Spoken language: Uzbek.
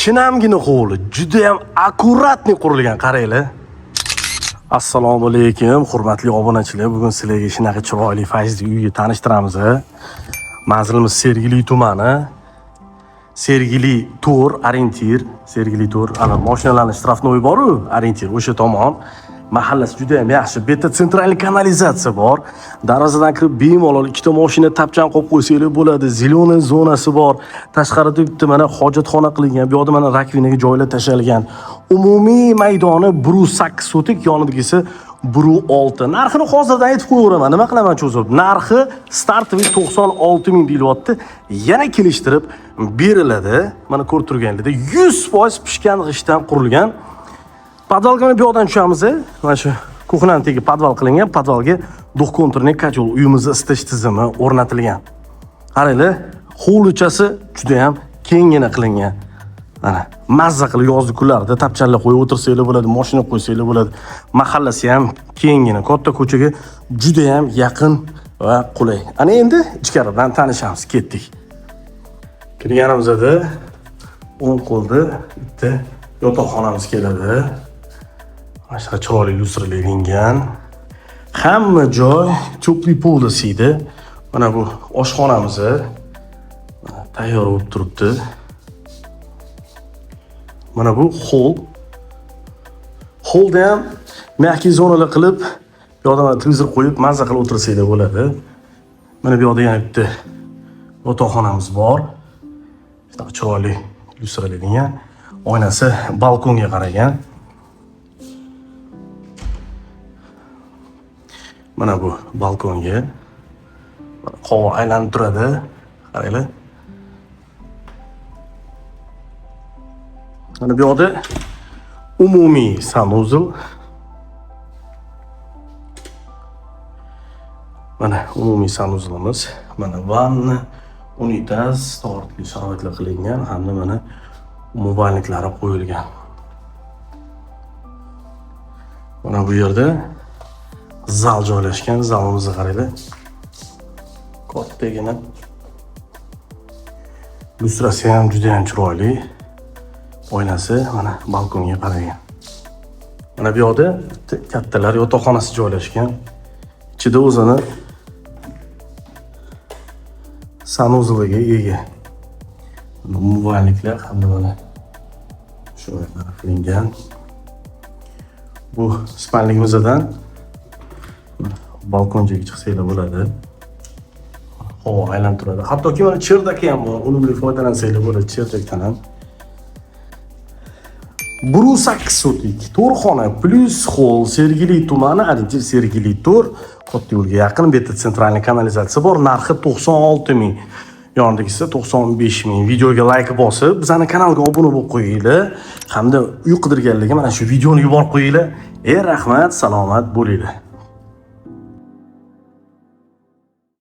Shinamgina hovli juda ham akkuratni qurilgan, qaranglar. Assalomu alaykum, hurmatli obunachilar. Bugun sizlarga shunaqa chiroyli fayzli uyni tanishtiramiz. Manzilimiz Sergeli tumani. Sergeli To'r, Orientir, Sergeli To'r. Ana mashinalarning shtrafnoyi bor-ku, Orientir, o'sha tomon. Mahallasi juda ham yaxshi. Bu yerda sentralniy kanalizatsiya bor. Darvozadan kirib bemalol ikkita mashina tapchan qo'yib qo'ysanglar bo'ladi. Zeleniy zonasi bor. Tashqarida bitta mana hojatxona qilingan. Bu yerda mana rakvinaga joylab tashalgan. Umumiy maydoni 1.8 sotik, yonidagisi 1.6. Narxini hozirdan aytib qo'yaveraman. Nima qilaman cho'zib? Narxi startoviy 96 ming deyilyapti. Yana kelishtirib beriladi. Mana ko'rib turganingizda 100% pishgan g'ishtdan qurilgan. Podvalga bu yoqdan tushamiz. Mana shu kuxnaning tegi podval qilingan. Podvalga duxkonturniy kotел, uyimizda isitish tizimi o'rnatilgan. Qaranglar, hovlichasi juda ham kenggina qilingan. Mana mazza qilib yozgi kunlarda tapchanlar qo'yib o'tirsanglar bo'ladi, mashina qo'ysanglar bo'ladi. Mahallasi ham kenggina, katta ko'chaga juda ham yaqin va qulay. Ana endi ichkaridan tanishamiz, ketdik. Kirganimizda o'ng qo'lda bitta yotoqxonamiz keladi. Mana chiroyli lyustralangan. Hamma joy tepli polisida. Mana bu oshxonamiz tayyor bo'lib turibdi. Mana bu hol. Holda ham ma'ki zonalar qilib, bu yoqda televizor qo'yib mazza qilib o'tirsanglar bo'ladi. Mana bu yoqda yana bitta yotoqxonamiz bor. Juda chiroyli lyustralangan. Oynasi balkonga qaragan. Mana bu balkonga qova aylanib turadi. Qaranglar. Mana bu yoqda umumiy sanuzl. Mana umumiy sanuzlimiz. Mana vanna, unitaz, tortli sharoitlar qilingan hamda mana umumiyliklari qo'yilgan. Mana bu yerda zal joylashgan. Zalimizni qaranglar. Kattagina. Lyustrasi ham juda ham chiroyli. Oynasi mana balkonga qaragan. Mana bu yoqda kattalar yotoqxonasi joylashgan. Ichida o'zini sanuzliga ega. Umumiyliklar hamda mana shunday qilingan. Bu spalnigimizdan balkonga chiqsanglar bo'ladi. Havo aylanib turadi. Hattoki mana cherdak ham bor. Unumli foydalansanglar bo'ladi cherdakdan ham. 1.8 sotik to'rxona plus hol, Sergeli tumani, Orientir, Sergeli To'r. Katta yo'lga yaqin, bu yerda sentralniy kanalizatsiya bor. Narxi 96 ming. Yonidagisi 95 ming. Videoga like bosib, bizning kanalga obuna bo'lib qo'yinglar. Hamda uy qidirganlarga mana shu videoni yuborib qo'yinglar. Rahmat, salomat bo'linglar.